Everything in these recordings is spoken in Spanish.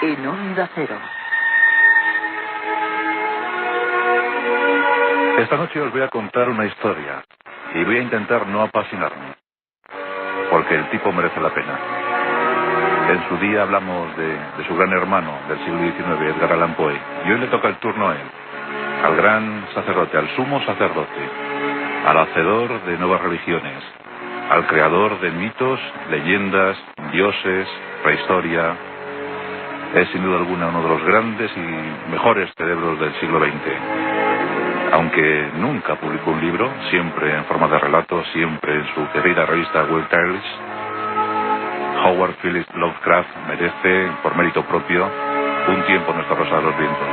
en Onda Cero. Esta noche os voy a contar una historia y voy a intentar no apasionarme, porque el tipo merece la pena. En su día hablamos de su gran hermano del siglo XIX, Edgar Allan Poe, y hoy le toca el turno a él, al gran sacerdote, al sumo sacerdote, al hacedor de nuevas religiones, al creador de mitos, leyendas, dioses, prehistoria. Es sin duda alguna uno de los grandes y mejores cerebros del siglo XX. Aunque nunca publicó un libro, siempre en forma de relato, siempre en su querida revista Weird Tales, Howard Phillips Lovecraft merece, por mérito propio, un tiempo en nuestra Rosa de los Vientos,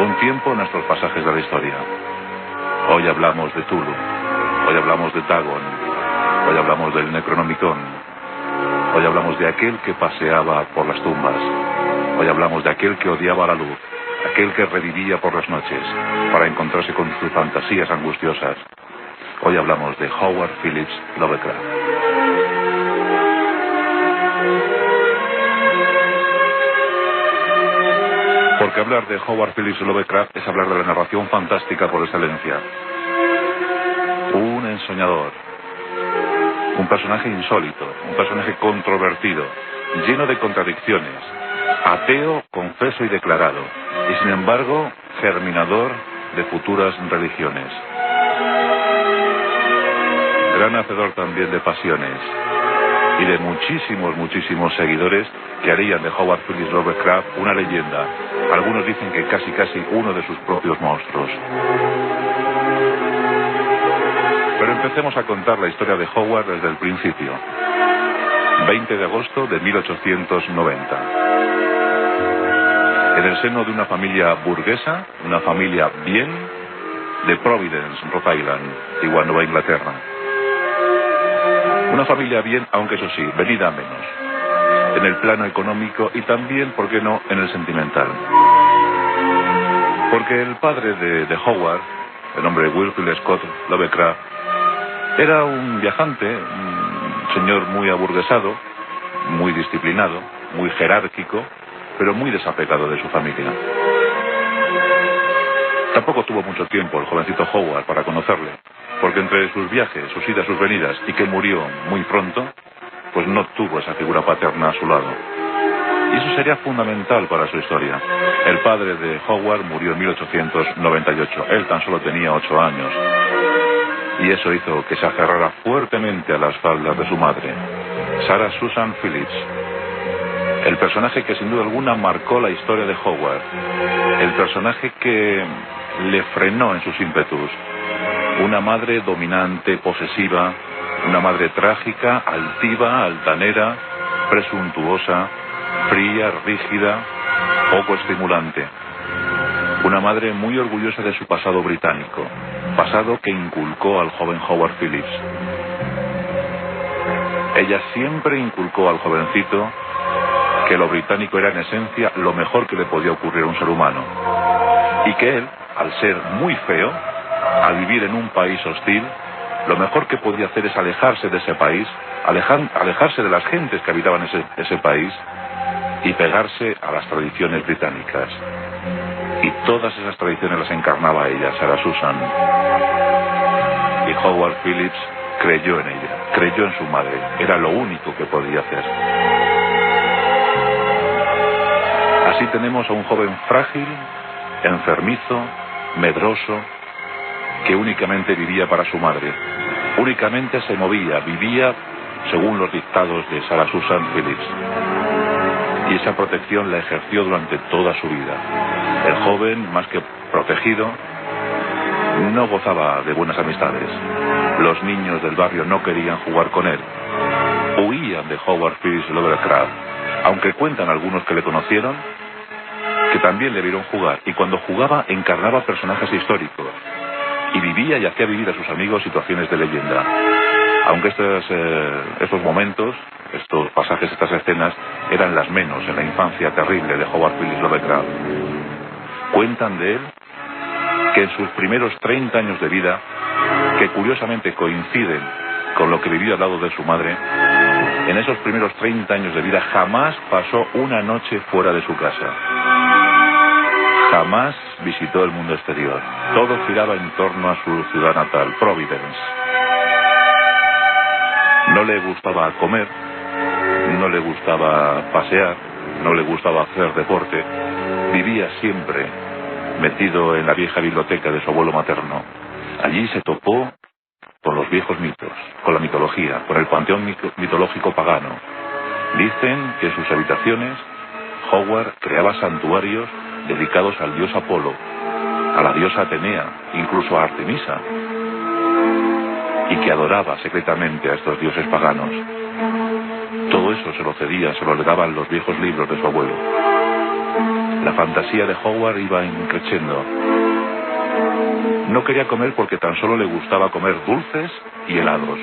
un tiempo en nuestros pasajes de la historia. Hoy hablamos de Tulu, hoy hablamos de Dagon, hoy hablamos del Necronomicon, hoy hablamos de aquel que paseaba por las tumbas, hoy hablamos de aquel que odiaba la luz, aquel que revivía por las noches para encontrarse con sus fantasías angustiosas. Hoy hablamos de Howard Phillips Lovecraft. Porque hablar de Howard Phillips Lovecraft es hablar de la narración fantástica por excelencia. Un ensoñador, un personaje insólito, un personaje controvertido, lleno de contradicciones, ateo, confeso y declarado, y sin embargo, germinador de futuras religiones. Gran hacedor también de pasiones, y de muchísimos seguidores que harían de Howard Phillips Lovecraft una leyenda. Algunos dicen que casi uno de sus propios monstruos. Pero empecemos a contar la historia de Howard desde el principio. 20 de agosto de 1890. En el seno de una familia burguesa, una familia bien, de Providence, Rhode Island, antigua Nueva Inglaterra. Una familia bien, aunque eso sí, venida a menos, en el plano económico y también, ¿por qué no?, en el sentimental. Porque el padre de Howard, el nombre de Wilfrid Scott Lovecraft, era un viajante, un señor muy aburguesado, muy disciplinado, muy jerárquico, pero muy desapegado de su familia. Tampoco tuvo mucho tiempo el jovencito Howard para conocerle, porque entre sus viajes, sus idas, sus venidas, y que murió muy pronto, pues no tuvo esa figura paterna a su lado. Y eso sería fundamental para su historia. El padre de Howard murió en 1898, él tan solo tenía 8 años, y eso hizo que se aferrara fuertemente a las faldas de su madre, Sarah Susan Phillips, el personaje que sin duda alguna marcó la historia de Howard, el personaje que le frenó en sus ímpetus. Una madre dominante, posesiva, una madre trágica, altiva, altanera, presuntuosa, fría, rígida, poco estimulante. Una madre muy orgullosa de su pasado británico, pasado que inculcó al joven Howard Phillips. Ella siempre inculcó al jovencito que lo británico era en esencia lo mejor que le podía ocurrir a un ser humano, y que él, al ser muy feo, al vivir en un país hostil, lo mejor que podía hacer es alejarse de ese país, alejarse de las gentes que habitaban ese país y pegarse a las tradiciones británicas. Y todas esas tradiciones las encarnaba ella, Sarah Susan. Y Howard Phillips creyó en ella, creyó en su madre, era lo único que podía hacer. Así tenemos a un joven frágil, enfermizo, medroso, que únicamente vivía para su madre, únicamente se movía, vivía según los dictados de Sarah Susan Phillips, y esa protección la ejerció durante toda su vida. El joven, más que protegido, no gozaba de buenas amistades. Los niños del barrio no querían jugar con él, huían de Howard Phillips Lovecraft, aunque cuentan algunos que le conocieron que también le vieron jugar, y cuando jugaba encarnaba personajes históricos y vivía y hacía vivir a sus amigos situaciones de leyenda. Aunque estos momentos, estos pasajes, estas escenas eran las menos en la infancia terrible de Howard Phillips Lovecraft. Cuentan de él que en sus primeros 30 años de vida, que curiosamente coinciden con lo que vivió al lado de su madre, En esos primeros 30 años de vida jamás pasó una noche fuera de su casa. Jamás visitó el mundo exterior. Todo giraba en torno a su ciudad natal, Providence. No le gustaba comer, no le gustaba pasear, no le gustaba hacer deporte. Vivía siempre metido en la vieja biblioteca de su abuelo materno. Allí se topó con los viejos mitos, con la mitología, con el panteón mitológico pagano. Dicen que en sus habitaciones Howard creaba santuarios dedicados al dios Apolo, a la diosa Atenea, incluso a Artemisa, y que adoraba secretamente a estos dioses paganos. Todo eso se lo cedía, se lo legaban los viejos libros de su abuelo. La fantasía de Howard iba creciendo. No quería comer porque tan solo le gustaba comer dulces y helados.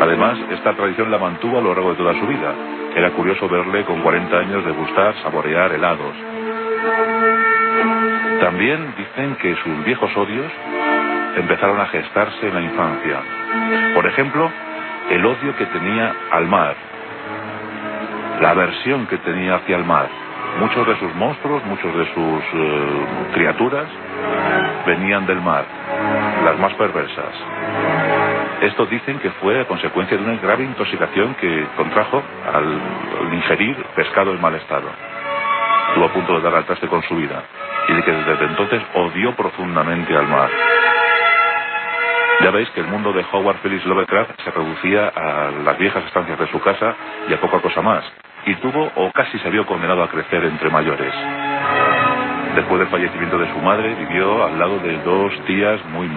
Además, esta tradición la mantuvo a lo largo de toda su vida. Era curioso verle con 40 años degustar, saborear helados. También dicen que sus viejos odios empezaron a gestarse en la infancia. Por ejemplo, el odio que tenía al mar, la aversión que tenía hacia el mar. Muchos de sus monstruos, muchos de sus criaturas venían del mar, las más perversas. Esto dicen que fue a consecuencia de una grave intoxicación que contrajo al ingerir pescado en mal estado. Estuvo a punto de dar al traste con su vida, y de que desde entonces odió profundamente al mar. Ya veis que el mundo de Howard Phillips Lovecraft se reducía a las viejas estancias de su casa y a poca cosa más, y tuvo o casi se vio condenado a crecer entre mayores. Después del fallecimiento de su madre, vivió al lado de dos tías muy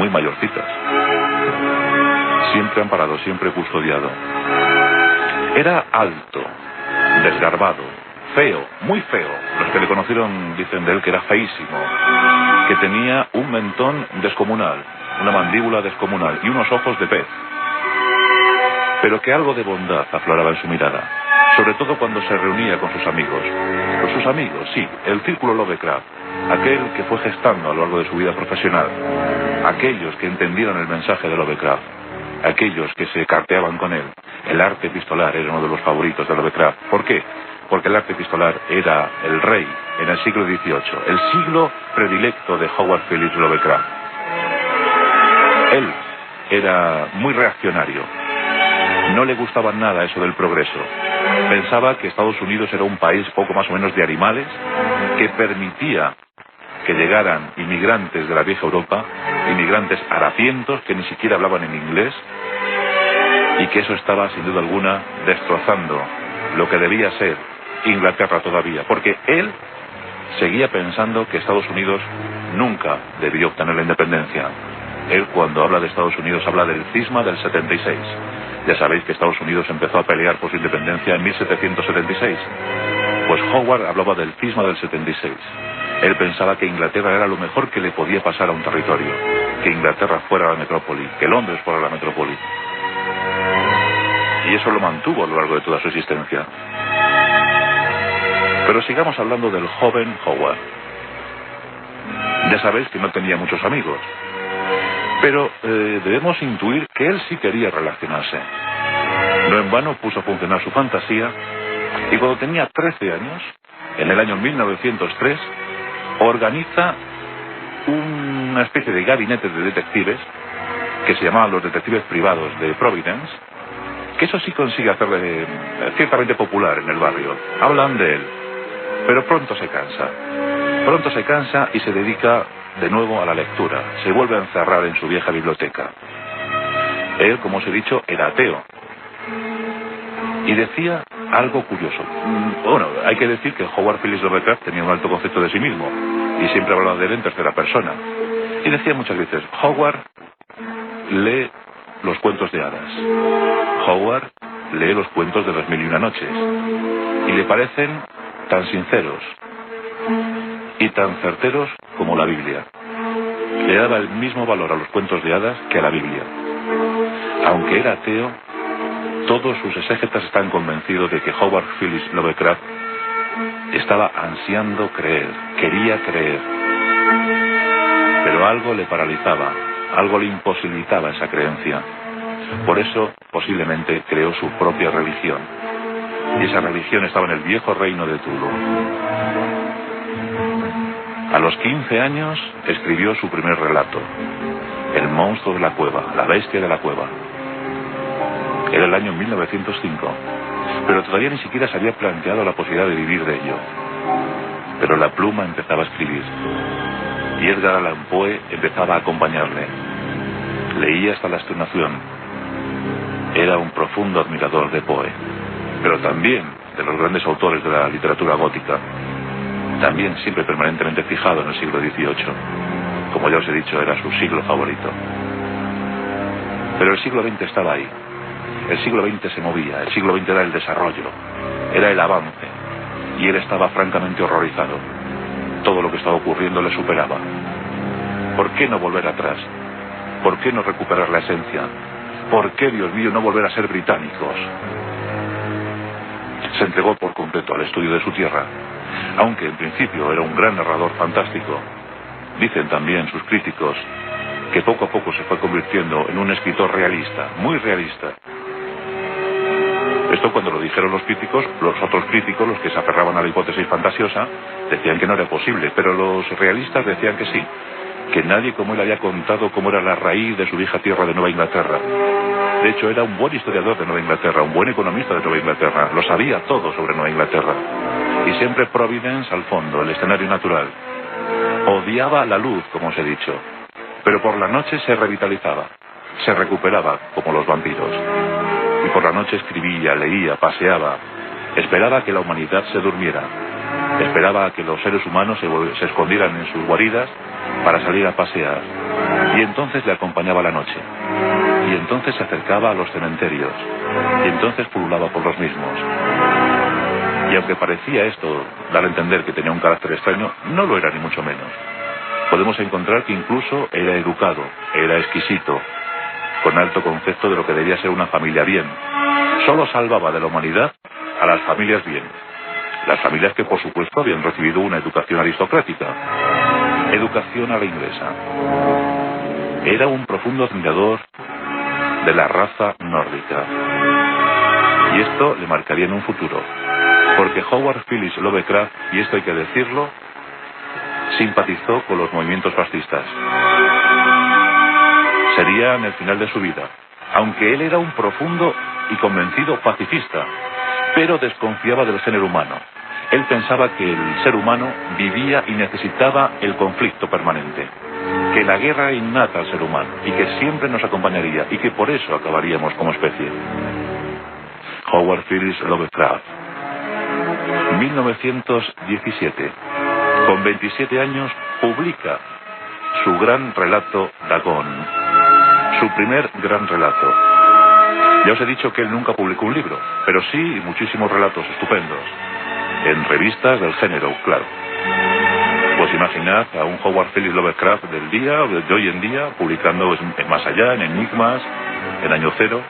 mayorcitas. Siempre amparado, siempre custodiado. Era alto, desgarbado, feo, muy feo. Los que le conocieron dicen de él que era feísimo, que tenía un mentón descomunal, una mandíbula descomunal y unos ojos de pez. Pero que algo de bondad afloraba en su mirada, sobre todo cuando se reunía con sus amigos. Con sus amigos, sí, el círculo Lovecraft, aquel que fue gestando a lo largo de su vida profesional, aquellos que entendieron el mensaje de Lovecraft, aquellos que se carteaban con él. El arte epistolar era uno de los favoritos de Lovecraft. ¿Por qué? Porque el arte epistolar era el rey en el siglo XVIII, el siglo predilecto de Howard Phillips Lovecraft. Él era muy reaccionario. No le gustaba nada eso del progreso. Pensaba que Estados Unidos era un país poco más o menos de animales, que permitía que llegaran inmigrantes de la vieja Europa, inmigrantes harapientos que ni siquiera hablaban en inglés, y que eso estaba sin duda alguna destrozando lo que debía ser Inglaterra todavía, porque él seguía pensando que Estados Unidos nunca debió obtener la independencia. Él, cuando habla de Estados Unidos, habla del cisma del 76. Ya sabéis que Estados Unidos empezó a pelear por su independencia en 1776. Pues Howard hablaba del cisma del 76. Él pensaba que Inglaterra era lo mejor que le podía pasar a un territorio, que Inglaterra fuera la metrópoli, que Londres fuera la metrópoli. Y eso lo mantuvo a lo largo de toda su existencia. Pero sigamos hablando del joven Howard. Ya sabéis que no tenía muchos amigos, pero debemos intuir que él sí quería relacionarse. No en vano puso a funcionar su fantasía, y cuando tenía 13 años, en el año 1903, organiza una especie de gabinete de detectives que se llamaban los detectives privados de Providence, que eso sí consigue hacerle ciertamente popular en el barrio. Hablan de él, pero pronto se cansa y se dedica de nuevo a la lectura. Se vuelve a encerrar en su vieja biblioteca. Él, como os he dicho, era ateo. Y decía algo curioso. Bueno, hay que decir que Howard Phillips Lovecraft tenía un alto concepto de sí mismo y siempre hablaba de él en tercera persona. Y decía muchas veces: Howard lee los cuentos de hadas. Howard lee los cuentos de las mil y una noches. Y le parecen tan sinceros y tan certeros como la Biblia. Le daba el mismo valor a los cuentos de hadas que a la Biblia. Aunque era ateo, todos sus exégetas están convencidos de que Howard Phillips Lovecraft estaba ansiando creer, quería creer. Pero algo le paralizaba, algo le imposibilitaba esa creencia. Por eso posiblemente creó su propia religión. Y esa religión estaba en el viejo reino de Tulu. A los 15 años escribió su primer relato, El monstruo de la cueva, la bestia de la cueva. Era el año 1905, pero todavía ni siquiera se había planteado la posibilidad de vivir de ello. Pero la pluma empezaba a escribir, y Edgar Allan Poe empezaba a acompañarle. Leía hasta la extenuación. Era un profundo admirador de Poe, pero también de los grandes autores de la literatura gótica. También siempre permanentemente fijado en el siglo XVIII. Como ya os he dicho, era su siglo favorito. Pero el siglo XX estaba ahí. El siglo XX se movía, el siglo XX era el desarrollo, era el avance, y él estaba francamente horrorizado. Todo lo que estaba ocurriendo le superaba. ¿Por qué no volver atrás? ¿Por qué no recuperar la esencia? ¿Por qué, Dios mío, no volver a ser británicos? Se entregó por completo al estudio de su tierra, aunque en principio era un gran narrador fantástico. Dicen también sus críticos que poco a poco se fue convirtiendo en un escritor realista, muy realista. Esto cuando lo dijeron los críticos, los otros críticos, los que se aferraban a la hipótesis fantasiosa, decían que no era posible, pero los realistas decían que sí, que nadie como él había contado cómo era la raíz de su vieja tierra de Nueva Inglaterra. De hecho, era un buen historiador de Nueva Inglaterra, un buen economista de Nueva Inglaterra, lo sabía todo sobre Nueva Inglaterra. Y siempre Providence al fondo, el escenario natural. Odiaba la luz, como os he dicho, pero por la noche se revitalizaba, se recuperaba como los vampiros. Y por la noche escribía, leía, paseaba, esperaba que la humanidad se durmiera, esperaba a que los seres humanos se escondieran en sus guaridas para salir a pasear, y entonces le acompañaba la noche, y entonces se acercaba a los cementerios, y entonces pululaba por los mismos. Y aunque parecía esto dar a entender que tenía un carácter extraño, no lo era ni mucho menos. Podemos encontrar que incluso era educado, era exquisito, con alto concepto de lo que debía ser una familia bien. Solo salvaba de la humanidad a las familias bien. Las familias que, por supuesto, habían recibido una educación aristocrática. Educación a la inglesa. Era un profundo admirador de la raza nórdica. Y esto le marcaría en un futuro. Porque Howard Phillips Lovecraft, y esto hay que decirlo, simpatizó con los movimientos fascistas. Sería en el final de su vida, aunque él era un profundo y convencido pacifista, pero desconfiaba del género humano. Él pensaba que el ser humano vivía y necesitaba el conflicto permanente, que la guerra era innata al ser humano y que siempre nos acompañaría y que por eso acabaríamos como especie. Howard Phillips Lovecraft, 1917, con 27 años, publica su gran relato Dagon. Su primer gran relato. Ya os he dicho que él nunca publicó un libro, pero sí muchísimos relatos estupendos, en revistas del género, claro. Pues imaginad a un Howard Phillips Lovecraft del día, de hoy en día, publicando en Más Allá, en Enigmas, en Año Cero.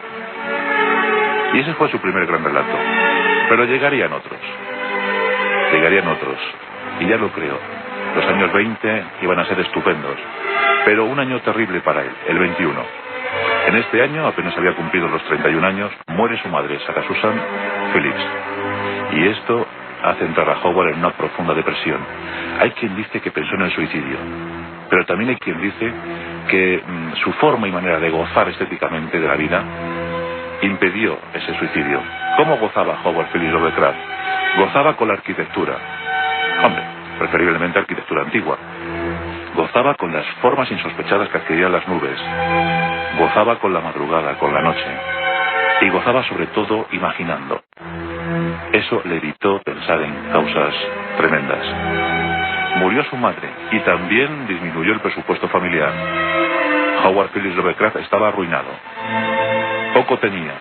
Y ese fue su primer gran relato. Pero llegarían otros. Y ya lo creo. Los años 20 iban a ser estupendos. Pero un año terrible para él, el 21. En este año, apenas había cumplido los 31 años, muere su madre, Sarah Susan Phillips. Y esto hace entrar a Howard en una profunda depresión. Hay quien dice que pensó en el suicidio, pero también hay quien dice que su forma y manera de gozar estéticamente de la vida impidió ese suicidio. ¿Cómo gozaba Howard Phillips Lovecraft? Gozaba con la arquitectura. Hombre, preferiblemente arquitectura antigua. Gozaba con las formas insospechadas que adquirían las nubes. Gozaba con la madrugada, con la noche. Y gozaba sobre todo imaginando. Eso le evitó pensar en causas tremendas. Murió su madre y también disminuyó el presupuesto familiar. Howard Phillips Lovecraft estaba arruinado. Poco tenía,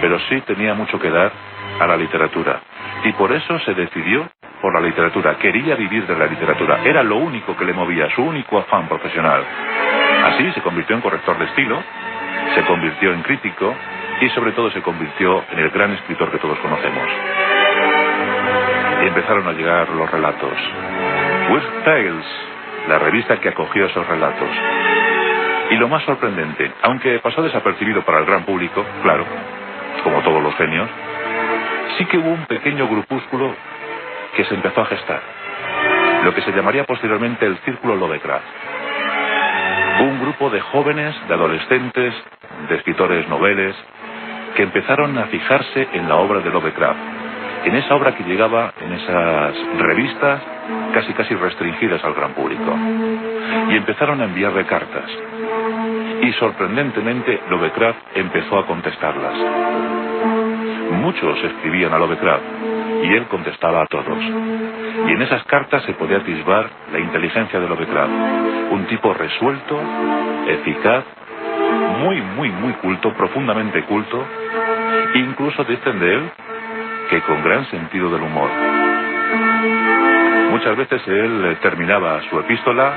pero sí tenía mucho que dar a la literatura. Y por eso se decidió por la literatura. Quería vivir de la literatura. Era lo único que le movía, su único afán profesional. Así se convirtió en corrector de estilo, se convirtió en crítico y sobre todo se convirtió en el gran escritor que todos conocemos. Y empezaron a llegar los relatos. Weird Tales, la revista que acogió esos relatos. Y lo más sorprendente, aunque pasó desapercibido para el gran público, claro, como todos los genios, sí que hubo un pequeño grupúsculo que se empezó a gestar, lo que se llamaría posteriormente el Círculo Lovecraft. Un grupo de jóvenes, de adolescentes, de escritores noveles, que empezaron a fijarse en la obra de Lovecraft, en esa obra que llegaba en esas revistas casi restringidas al gran público, y empezaron a enviarle cartas. Y sorprendentemente Lovecraft empezó a contestarlas. Muchos escribían a Lovecraft y él contestaba a todos. Y en esas cartas se podía atisbar la inteligencia de Lovecraft, un tipo resuelto, eficaz, muy culto, profundamente culto, incluso dicen de él que con gran sentido del humor. Muchas veces él terminaba su epístola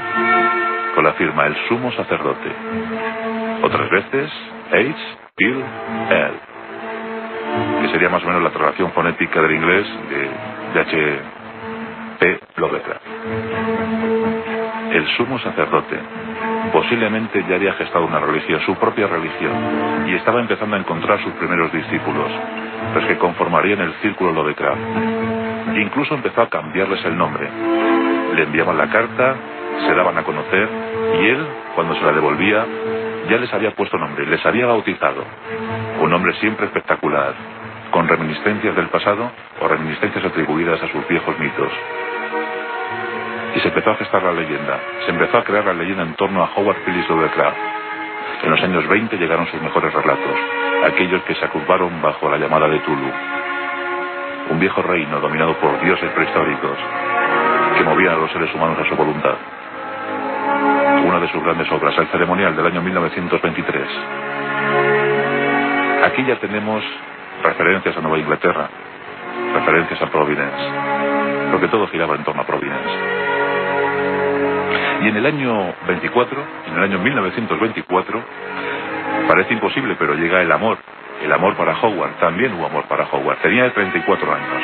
con la firma El Sumo Sacerdote. Otras veces H. Bill L., que sería más o menos la traducción fonética del inglés de H. P. Lovecraft. El Sumo Sacerdote posiblemente ya había gestado una religión, su propia religión, y estaba empezando a encontrar sus primeros discípulos, los que conformarían el Círculo Lovecraft. Incluso empezó a cambiarles el nombre. Le enviaban la carta, se daban a conocer, y él, cuando se la devolvía, ya les había puesto nombre, les había bautizado. Un nombre siempre espectacular, con reminiscencias del pasado o reminiscencias atribuidas a sus viejos mitos. Y se empezó a gestar la leyenda. Se empezó a crear la leyenda en torno a Howard Phillips Lovecraft. En los años 20 llegaron sus mejores relatos, aquellos que se agruparon bajo la llamada de Tulu. Un viejo reino dominado por dioses prehistóricos que movían a los seres humanos a su voluntad. Una de sus grandes obras, El Ceremonial, del año 1923. Aquí ya tenemos referencias a Nueva Inglaterra, referencias a Providence, porque todo giraba en torno a Providence. Y en el año 24, en el año 1924, parece imposible, pero llega el amor para Howard. También hubo amor para Howard. Tenía 34 años.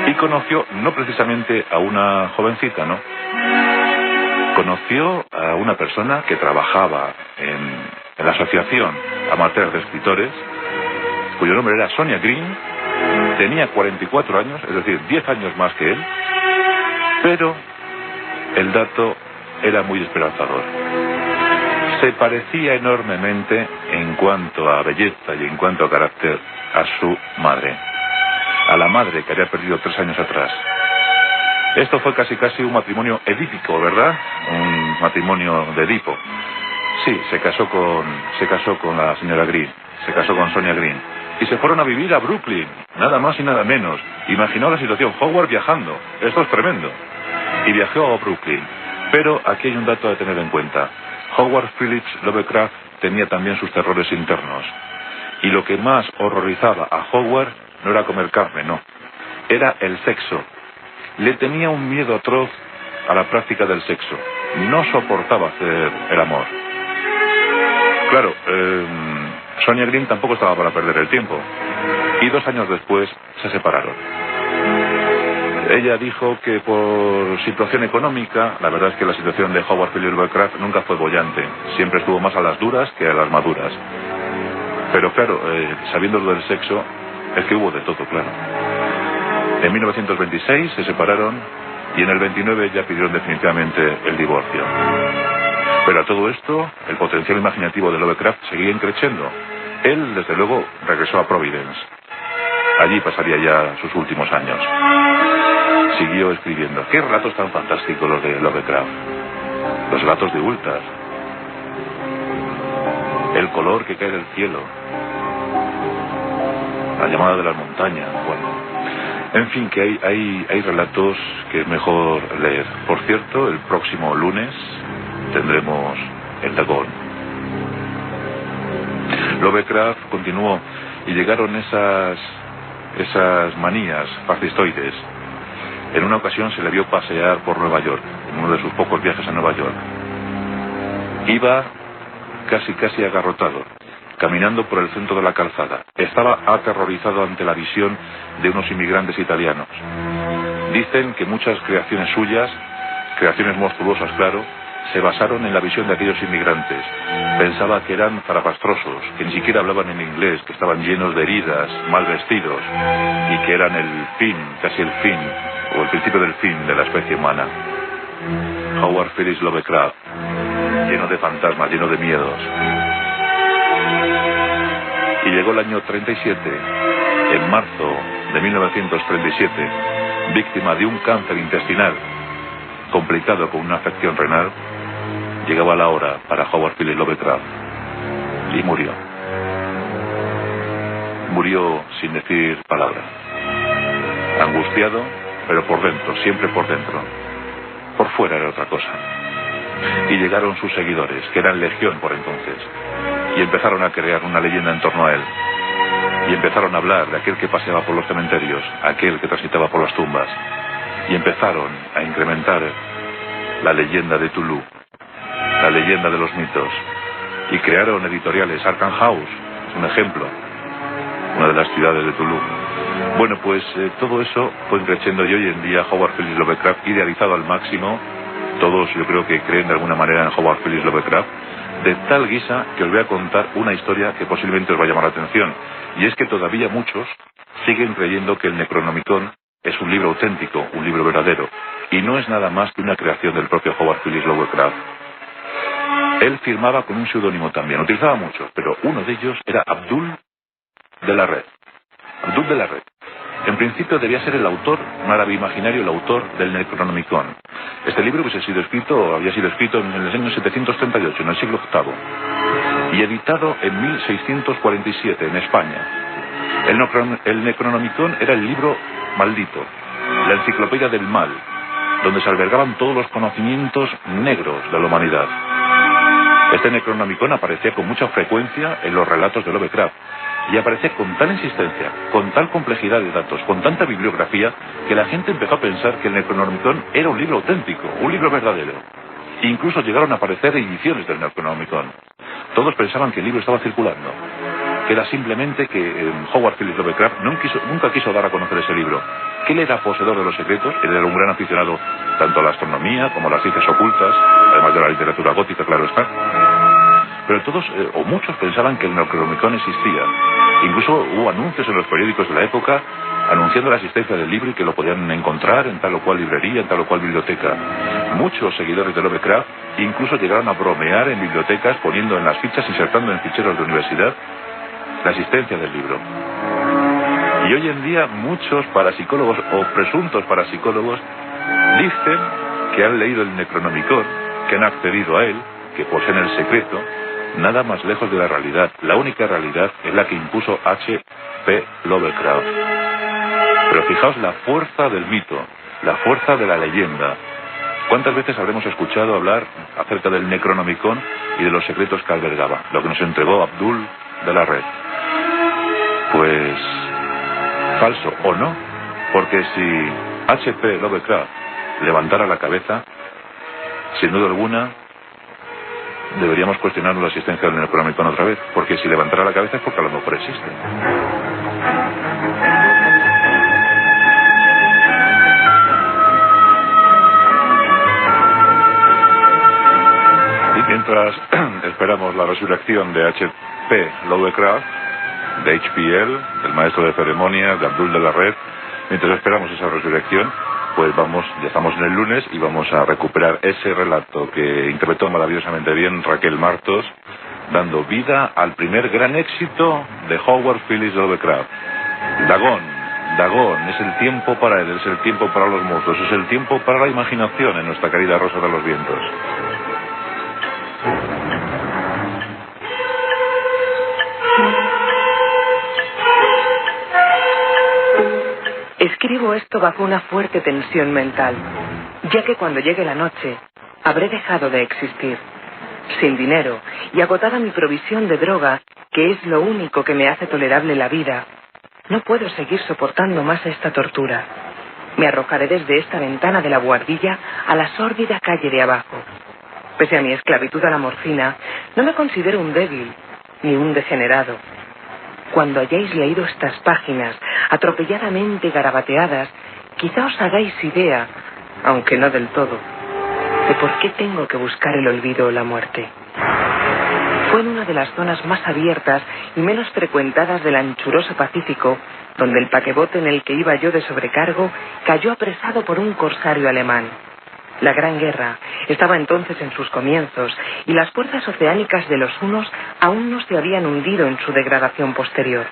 Y conoció, no precisamente a una jovencita, ¿no? Conoció a una persona que trabajaba en la Asociación Amateur de Escritores, cuyo nombre era Sonia Green. Tenía 44 años, es decir, 10 años más que él, pero el dato era muy esperanzador. Se parecía enormemente en cuanto a belleza y en cuanto a carácter a su madre, a la madre que había perdido 3 años atrás. Esto fue casi un matrimonio edípico, ¿verdad? Un matrimonio de Edipo. Sí, se casó con la señora Green, se casó con Sonia Green. Y se fueron a vivir a Brooklyn, nada más y nada menos. Imaginó la situación, Howard viajando, esto es tremendo. Y viajó a Brooklyn. Pero aquí hay un dato a tener en cuenta. Howard Phillips Lovecraft tenía también sus terrores internos. Y lo que más horrorizaba a Howard no era comer carne, no. Era el sexo. Le tenía un miedo atroz a la práctica del sexo. No soportaba hacer el amor. Claro, Sonia Green tampoco estaba para perder el tiempo. Y 2 años después se separaron. Ella dijo que por situación económica, la verdad es que la situación de Howard Phillips Lovecraft nunca fue boyante. Siempre estuvo más a las duras que a las maduras. Pero claro, sabiendo lo del sexo, es que hubo de todo, claro. En 1926 se separaron y en el 29 ya pidieron definitivamente el divorcio. Pero a todo esto, el potencial imaginativo de Lovecraft seguía creciendo. Él, desde luego, regresó a Providence. Allí pasaría ya sus últimos años. Siguió escribiendo. Qué relatos tan fantásticos los de Lovecraft. Los relatos de Ultar. El color que cae del cielo. La llamada de las montañas. Bueno. En fin, que hay relatos que es mejor leer. Por cierto, el próximo lunes tendremos el Dagón. Lovecraft continuó y llegaron esas manías fascistoides. En una ocasión se le vio pasear por Nueva York, en uno de sus pocos viajes a Nueva York. Iba casi agarrotado, caminando por el centro de la calzada. Estaba aterrorizado ante la visión de unos inmigrantes italianos. Dicen que muchas creaciones suyas, creaciones monstruosas, claro, se basaron en la visión de aquellos inmigrantes. Pensaba que eran zarapastrosos, que ni siquiera hablaban en inglés, que estaban llenos de heridas, mal vestidos, y que eran el fin, casi el fin, o el principio del fin de la especie humana. Howard Phillips Lovecraft, lleno de fantasmas, lleno de miedos. Y llegó el año 37, en marzo de 1937, víctima de un cáncer intestinal complicado con una afección renal. Llegaba la hora para Howard Phillips Lovecraft y murió. Murió sin decir palabra. Angustiado, pero por dentro, siempre por dentro. Por fuera era otra cosa. Y llegaron sus seguidores, que eran legión por entonces, y empezaron a crear una leyenda en torno a él. Y empezaron a hablar de aquel que paseaba por los cementerios, aquel que transitaba por las tumbas. Y empezaron a incrementar la leyenda de Tulu, la leyenda de los mitos. Y crearon editoriales. Arkham House es un ejemplo, una de las ciudades de Tulu. Bueno, pues todo eso fue creciendo, y hoy en día Howard Phillips Lovecraft, idealizado al máximo. Todos yo creo que creen de alguna manera en Howard Phillips Lovecraft, de tal guisa que os voy a contar una historia que posiblemente os va a llamar la atención. Y es que todavía muchos siguen creyendo que el Necronomicon es un libro auténtico, un libro verdadero, y no es nada más que una creación del propio Howard Phillips Lovecraft. Él firmaba con un seudónimo también, utilizaba muchos, pero uno de ellos era Abdul de la Red. Abdul de la Red. En principio debía ser el autor, un árabe imaginario, el autor del Necronomicon. Este libro había sido escrito en el año 738, en el siglo VIII, y editado en 1647 en España. El Necronomicon era el libro maldito, la enciclopedia del mal, donde se albergaban todos los conocimientos negros de la humanidad. Este Necronomicon aparecía con mucha frecuencia en los relatos de Lovecraft, y aparecía con tal insistencia, con tal complejidad de datos, con tanta bibliografía, que la gente empezó a pensar que el Necronomicon era un libro auténtico, un libro verdadero. Incluso llegaron a aparecer ediciones del Necronomicon. Todos pensaban que el libro estaba circulando, que era simplemente que Howard Phillips Lovecraft nunca quiso dar a conocer ese libro, que él era poseedor de los secretos. Él era un gran aficionado tanto a la astronomía como a las ciencias ocultas, además de la literatura gótica, claro está. Pero todos, o muchos, pensaban que el Necronomicon existía. Incluso hubo anuncios en los periódicos de la época anunciando la existencia del libro y que lo podían encontrar en tal o cual librería, en tal o cual biblioteca. Muchos seguidores de Lovecraft incluso llegaron a bromear en bibliotecas poniendo en las fichas, insertando en ficheros de universidad, la existencia del libro. Y hoy en día muchos parapsicólogos o presuntos parapsicólogos dicen que han leído el Necronomicon, que han accedido a él, que poseen el secreto. Nada más lejos de la realidad. La única realidad es la que impuso H.P. Lovecraft. Pero fijaos la fuerza del mito, la fuerza de la leyenda. ¿Cuántas veces habremos escuchado hablar acerca del Necronomicon y de los secretos que albergaba? Lo que nos entregó Abdul de la Red. Pues falso o no, porque si H.P. Lovecraft levantara la cabeza, sin duda alguna deberíamos cuestionar la existencia del Necronomicon otra vez, porque si levantara la cabeza es porque a lo mejor existe. Y mientras esperamos la resurrección de H.P. Lovecraft, de H.P.L., del maestro de ceremonias, de Abdul de la Red, mientras esperamos esa resurrección, pues ya estamos en el lunes y vamos a recuperar ese relato que interpretó maravillosamente bien Raquel Martos, dando vida al primer gran éxito de Howard Phillips Lovecraft. Dagón, es el tiempo para él, es el tiempo para los monstruos, es el tiempo para la imaginación en nuestra querida Rosa de los Vientos. Escribo esto bajo una fuerte tensión mental, ya que cuando llegue la noche, habré dejado de existir, sin dinero y agotada mi provisión de droga, que es lo único que me hace tolerable la vida. No puedo seguir soportando más esta tortura. Me arrojaré desde esta ventana de la buhardilla a la sórdida calle de abajo. Pese a mi esclavitud a la morfina, no me considero un débil, ni un degenerado. Cuando hayáis leído estas páginas, atropelladamente garabateadas, quizá os hagáis idea, aunque no del todo, de por qué tengo que buscar el olvido o la muerte. Fue en una de las zonas más abiertas y menos frecuentadas del anchuroso Pacífico, donde el paquebote en el que iba yo de sobrecargo cayó apresado por un corsario alemán. La Gran Guerra estaba entonces en sus comienzos y las fuerzas oceánicas de los hunos aún no se habían hundido en su degradación posterior.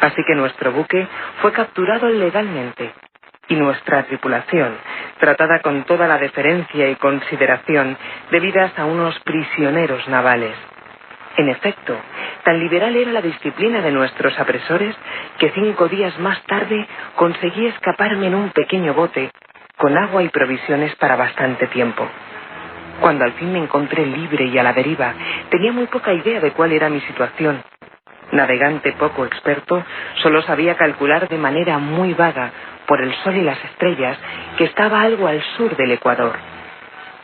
Así que nuestro buque fue capturado ilegalmente y nuestra tripulación, tratada con toda la deferencia y consideración debidas a unos prisioneros navales. En efecto, tan liberal era la disciplina de nuestros apresores que 5 días más tarde conseguí escaparme en un pequeño bote con agua y provisiones para bastante tiempo. Cuando al fin me encontré libre y a la deriva, tenía muy poca idea de cuál era mi situación. Navegante poco experto, solo sabía calcular de manera muy vaga, por el sol y las estrellas, que estaba algo al sur del Ecuador.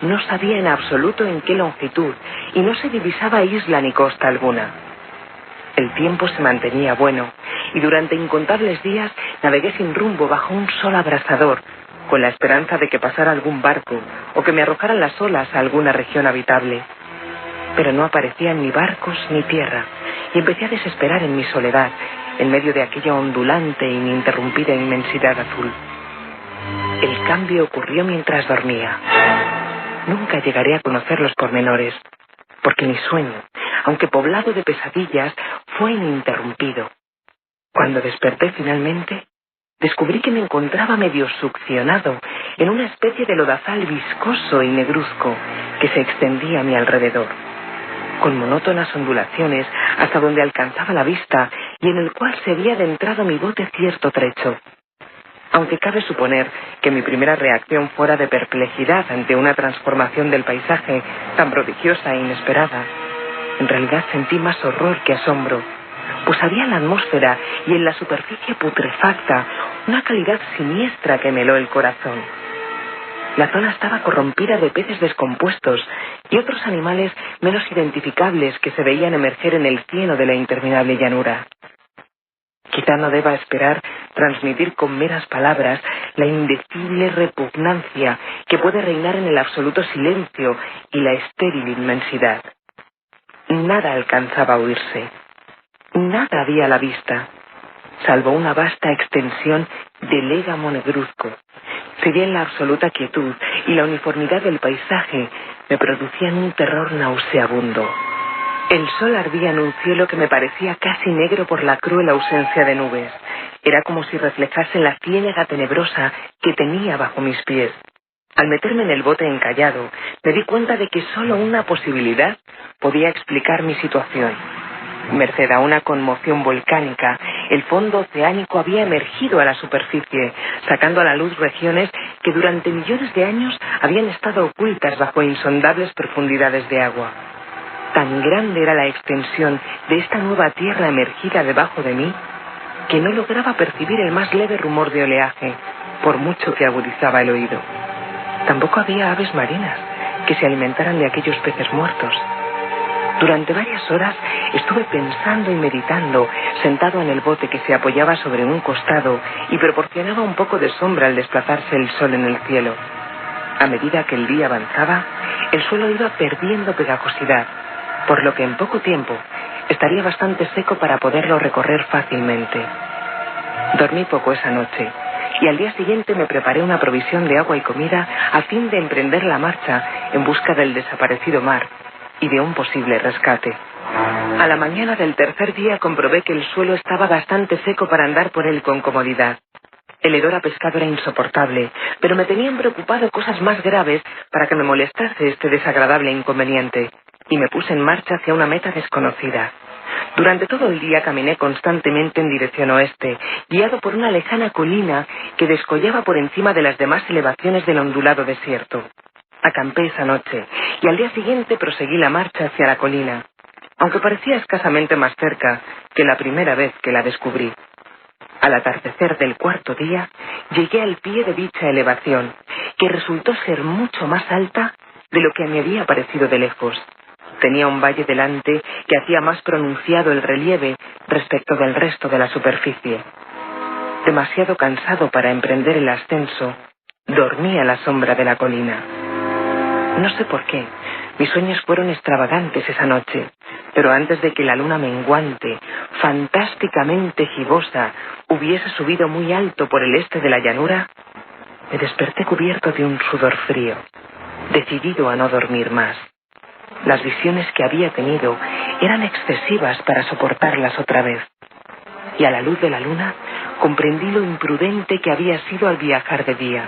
No sabía en absoluto en qué longitud y no se divisaba isla ni costa alguna. El tiempo se mantenía bueno y durante incontables días navegué sin rumbo bajo un sol abrasador, con la esperanza de que pasara algún barco o que me arrojaran las olas a alguna región habitable. Pero no aparecían ni barcos ni tierra y empecé a desesperar en mi soledad, en medio de aquella ondulante e ininterrumpida inmensidad azul. El cambio ocurrió mientras dormía. Nunca llegaré a conocer los pormenores, porque mi sueño, aunque poblado de pesadillas, fue ininterrumpido. Cuando desperté finalmente, descubrí que me encontraba medio succionado en una especie de lodazal viscoso y negruzco que se extendía a mi alrededor, con monótonas ondulaciones hasta donde alcanzaba la vista y en el cual se había adentrado mi bote cierto trecho. Aunque cabe suponer que mi primera reacción fuera de perplejidad ante una transformación del paisaje tan prodigiosa e inesperada, en realidad sentí más horror que asombro, pues había en la atmósfera y en la superficie putrefacta una calidad siniestra que me heló el corazón. La zona estaba corrompida de peces descompuestos y otros animales menos identificables que se veían emerger en el cieno de la interminable llanura. Quizá no deba esperar transmitir con meras palabras la indecible repugnancia que puede reinar en el absoluto silencio y la estéril inmensidad. Nada alcanzaba a oírse. Nada había a la vista, salvo una vasta extensión de légamo negruzco. Si bien la absoluta quietud y la uniformidad del paisaje me producían un terror nauseabundo. El sol ardía en un cielo que me parecía casi negro por la cruel ausencia de nubes. Era como si reflejase la ciénaga tenebrosa que tenía bajo mis pies. Al meterme en el bote encallado, me di cuenta de que solo una posibilidad podía explicar mi situación. Merced a una conmoción volcánica, el fondo oceánico había emergido a la superficie, sacando a la luz regiones que durante millones de años habían estado ocultas bajo insondables profundidades de agua. Tan grande era la extensión de esta nueva tierra emergida debajo de mí, que no lograba percibir el más leve rumor de oleaje, por mucho que agudizaba el oído. Tampoco había aves marinas que se alimentaran de aquellos peces muertos. Durante varias horas estuve pensando y meditando, sentado en el bote que se apoyaba sobre un costado y proporcionaba un poco de sombra al desplazarse el sol en el cielo. A medida que el día avanzaba, el suelo iba perdiendo pegajosidad, por lo que en poco tiempo estaría bastante seco para poderlo recorrer fácilmente. Dormí poco esa noche y al día siguiente me preparé una provisión de agua y comida a fin de emprender la marcha en busca del desaparecido mar y de un posible rescate. A la mañana del tercer día comprobé que el suelo estaba bastante seco para andar por él con comodidad. El hedor a pescado era insoportable, pero me tenían preocupado cosas más graves para que me molestase este desagradable inconveniente, y me puse en marcha hacia una meta desconocida. Durante todo el día caminé constantemente en dirección oeste, guiado por una lejana colina que descollaba por encima de las demás elevaciones del ondulado desierto. Acampé esa noche y al día siguiente proseguí la marcha hacia la colina, aunque parecía escasamente más cerca que la primera vez que la descubrí. Al atardecer del cuarto día, llegué al pie de dicha elevación, que resultó ser mucho más alta de lo que me había parecido de lejos. Tenía un valle delante que hacía más pronunciado el relieve respecto del resto de la superficie. Demasiado cansado para emprender el ascenso, dormí a la sombra de la colina. No sé por qué, mis sueños fueron extravagantes esa noche, pero antes de que la luna menguante, fantásticamente gibosa, hubiese subido muy alto por el este de la llanura, me desperté cubierto de un sudor frío, decidido a no dormir más. Las visiones que había tenido eran excesivas para soportarlas otra vez, y a la luz de la luna comprendí lo imprudente que había sido al viajar de día.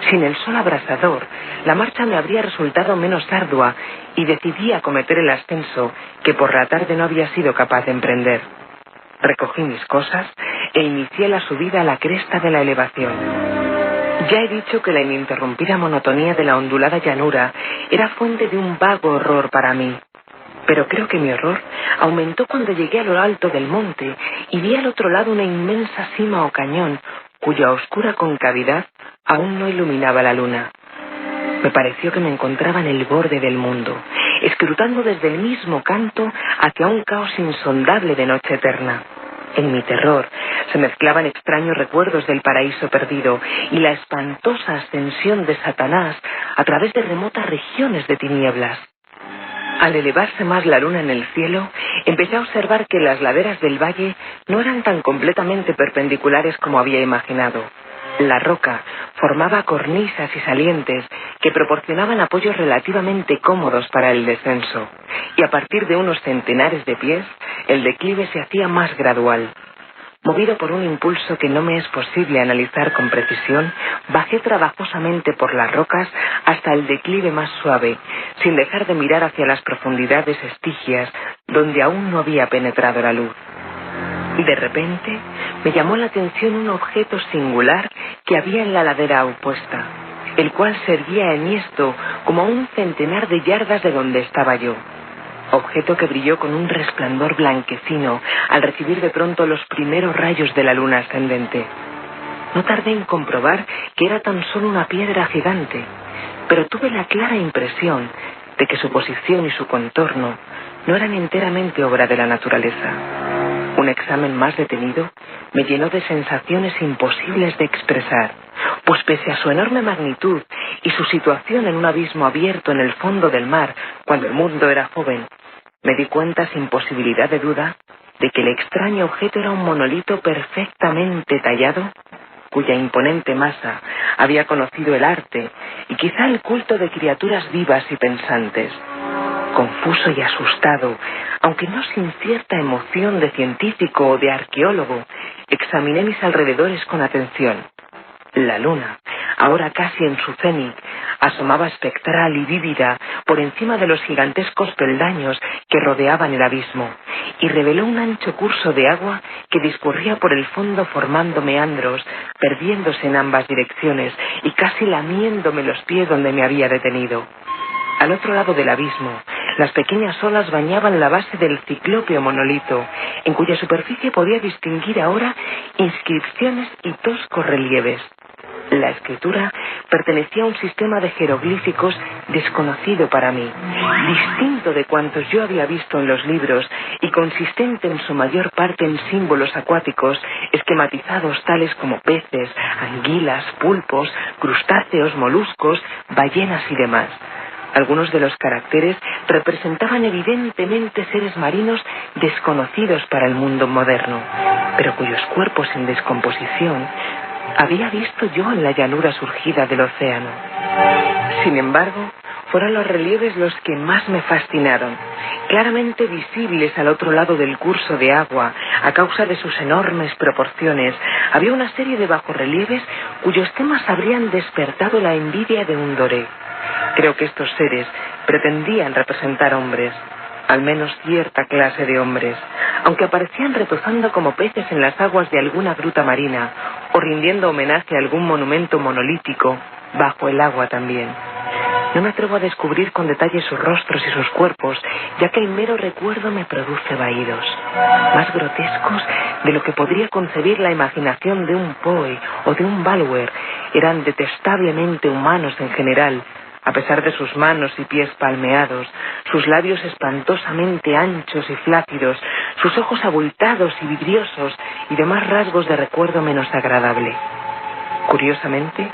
Sin el sol abrasador, la marcha me habría resultado menos ardua y decidí acometer el ascenso que por la tarde no había sido capaz de emprender. Recogí mis cosas e inicié la subida a la cresta de la elevación. Ya he dicho que la ininterrumpida monotonía de la ondulada llanura era fuente de un vago horror para mí. Pero creo que mi horror aumentó cuando llegué a lo alto del monte y vi al otro lado una inmensa cima o cañón cuya oscura concavidad aún no iluminaba la luna. Me pareció que me encontraba en el borde del mundo, escrutando desde el mismo canto hacia un caos insondable de noche eterna. En mi terror se mezclaban extraños recuerdos del paraíso perdido y la espantosa ascensión de Satanás a través de remotas regiones de tinieblas. Al elevarse más la luna en el cielo, empecé a observar que las laderas del valle no eran tan completamente perpendiculares como había imaginado. La roca formaba cornisas y salientes que proporcionaban apoyos relativamente cómodos para el descenso, y a partir de unos centenares de pies, el declive se hacía más gradual. Movido por un impulso que no me es posible analizar con precisión, bajé trabajosamente por las rocas hasta el declive más suave, sin dejar de mirar hacia las profundidades estigias donde aún no había penetrado la luz. De repente, me llamó la atención un objeto singular que había en la ladera opuesta, el cual servía enhiesto como a un centenar de yardas de donde estaba yo. Objeto que brilló con un resplandor blanquecino al recibir de pronto los primeros rayos de la luna ascendente. No tardé en comprobar que era tan solo una piedra gigante, pero tuve la clara impresión de que su posición y su contorno no eran enteramente obra de la naturaleza. Un examen más detenido me llenó de sensaciones imposibles de expresar, pues pese a su enorme magnitud y su situación en un abismo abierto en el fondo del mar cuando el mundo era joven, me di cuenta sin posibilidad de duda de que el extraño objeto era un monolito perfectamente tallado, cuya imponente masa había conocido el arte y quizá el culto de criaturas vivas y pensantes. Confuso y asustado, aunque no sin cierta emoción de científico o de arqueólogo, examiné mis alrededores con atención. La luna, ahora casi en su cenit, asomaba espectral y vívida por encima de los gigantescos peldaños que rodeaban el abismo, y reveló un ancho curso de agua que discurría por el fondo formando meandros, perdiéndose en ambas direcciones y casi lamiéndome los pies donde me había detenido. Al otro lado del abismo, las pequeñas olas bañaban la base del ciclópeo monolito, en cuya superficie podía distinguir ahora inscripciones y toscos relieves. La escritura pertenecía a un sistema de jeroglíficos desconocido para mí, distinto de cuantos yo había visto en los libros y consistente en su mayor parte en símbolos acuáticos esquematizados tales como peces, anguilas, pulpos, crustáceos, moluscos, ballenas y demás. Algunos de los caracteres representaban evidentemente seres marinos desconocidos para el mundo moderno, pero cuyos cuerpos en descomposición había visto yo en la llanura surgida del océano. Sin embargo, fueron los relieves los que más me fascinaron, claramente visibles al otro lado del curso de agua a causa de sus enormes proporciones. Había una serie de bajorrelieves cuyos temas habrían despertado la envidia de un doré. Creo que estos seres pretendían representar hombres, al menos cierta clase de hombres, aunque aparecían retozando como peces en las aguas de alguna gruta marina o rindiendo homenaje a algún monumento monolítico bajo el agua también. No me atrevo a descubrir con detalle sus rostros y sus cuerpos, ya que el mero recuerdo me produce vaídos, más grotescos de lo que podría concebir la imaginación de un Poe o de un Balwer. Eran detestablemente humanos en general, a pesar de sus manos y pies palmeados, sus labios espantosamente anchos y flácidos, sus ojos abultados y vidriosos y demás rasgos de recuerdo menos agradable. Curiosamente,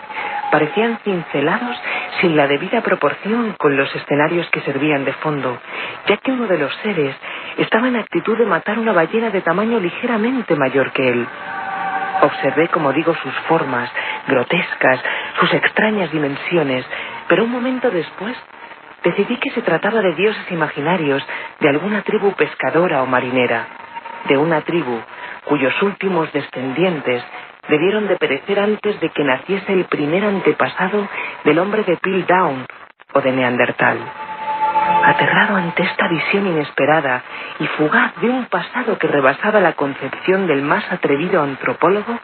parecían cincelados sin la debida proporción con los escenarios que servían de fondo, ya que uno de los seres estaba en actitud de matar una ballena de tamaño ligeramente mayor que él. Observé, como digo, sus formas grotescas, sus extrañas dimensiones, pero un momento después decidí que se trataba de dioses imaginarios de alguna tribu pescadora o marinera, de una tribu cuyos últimos descendientes debieron de perecer antes de que naciese el primer antepasado del hombre de Piltdown o de Neandertal. Aterrado ante esta visión inesperada y fugaz de un pasado que rebasaba la concepción del más atrevido antropólogo,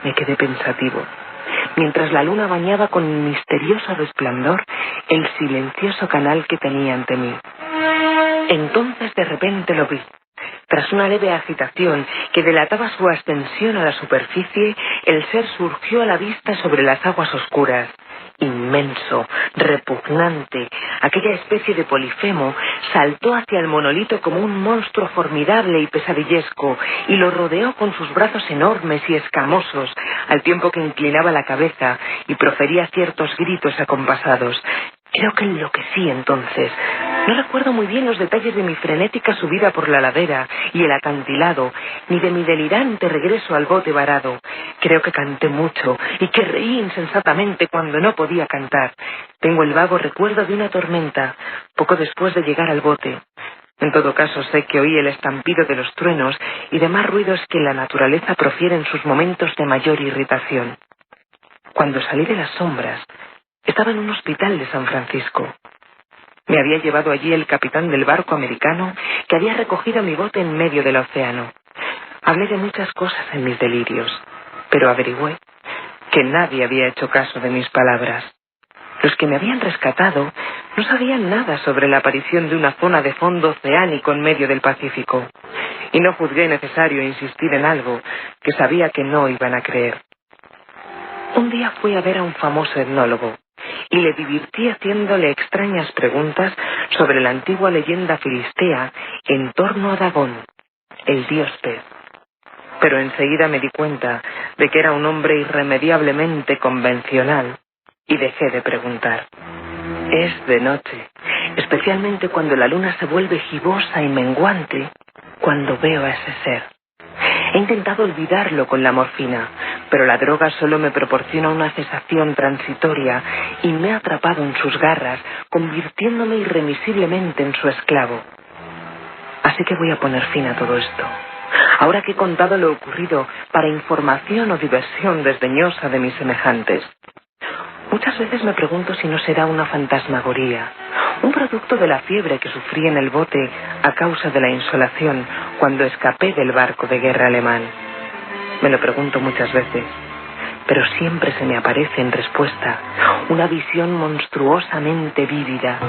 me quedé pensativo, mientras la luna bañaba con misterioso resplandor el silencioso canal que tenía ante mí. Entonces de repente lo vi. Tras una leve agitación que delataba su ascensión a la superficie, el ser surgió a la vista sobre las aguas oscuras. Inmenso, repugnante, aquella especie de Polifemo saltó hacia el monolito como un monstruo formidable y pesadillesco y lo rodeó con sus brazos enormes y escamosos, al tiempo que inclinaba la cabeza y profería ciertos gritos acompasados. Creo que enloquecí entonces. No recuerdo muy bien los detalles de mi frenética subida por la ladera y el acantilado, ni de mi delirante regreso al bote varado. Creo que canté mucho y que reí insensatamente cuando no podía cantar. Tengo el vago recuerdo de una tormenta, poco después de llegar al bote. En todo caso, sé que oí el estampido de los truenos y demás ruidos que la naturaleza profiere en sus momentos de mayor irritación. Cuando salí de las sombras, estaba en un hospital de San Francisco. Me había llevado allí el capitán del barco americano que había recogido mi bote en medio del océano. Hablé de muchas cosas en mis delirios, pero averigüé que nadie había hecho caso de mis palabras. Los que me habían rescatado no sabían nada sobre la aparición de una zona de fondo oceánico en medio del Pacífico, y no juzgué necesario insistir en algo que sabía que no iban a creer. Un día fui a ver a un famoso etnólogo y le divertí haciéndole extrañas preguntas sobre la antigua leyenda filistea en torno a Dagón, el dios pez. Pero enseguida me di cuenta de que era un hombre irremediablemente convencional y dejé de preguntar. Es de noche, especialmente cuando la luna se vuelve gibosa y menguante, cuando veo a ese ser. He intentado olvidarlo con la morfina, pero la droga solo me proporciona una cesación transitoria y me ha atrapado en sus garras, convirtiéndome irremisiblemente en su esclavo. Así que voy a poner fin a todo esto. Ahora que he contado lo ocurrido para información o diversión desdeñosa de mis semejantes. Muchas veces me pregunto si no será una fantasmagoría, un producto de la fiebre que sufrí en el bote a causa de la insolación cuando escapé del barco de guerra alemán. Me lo pregunto muchas veces, pero siempre se me aparece en respuesta una visión monstruosamente vívida.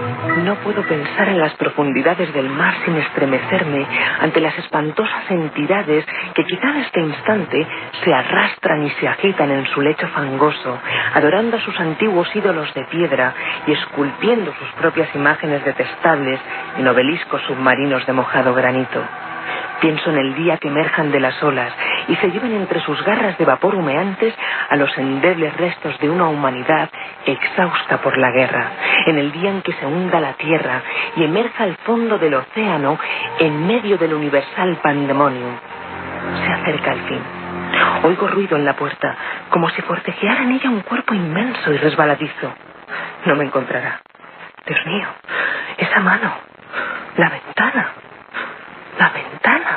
No puedo pensar en las profundidades del mar sin estremecerme ante las espantosas entidades que quizá en este instante se arrastran y se agitan en su lecho fangoso, adorando a sus antiguos ídolos de piedra y esculpiendo sus propias imágenes detestables en obeliscos submarinos de mojado granito. Pienso en el día que emerjan de las olas y se lleven entre sus garras de vapor humeantes a los endebles restos de una humanidad exhausta por la guerra, en el día en que se hunda la tierra y emerja al fondo del océano en medio del universal pandemonium. Se acerca el fin. Oigo ruido en la puerta, como si forcejeara en ella un cuerpo inmenso y resbaladizo. No me encontrará. Dios mío, esa mano, la ventana. La ventana.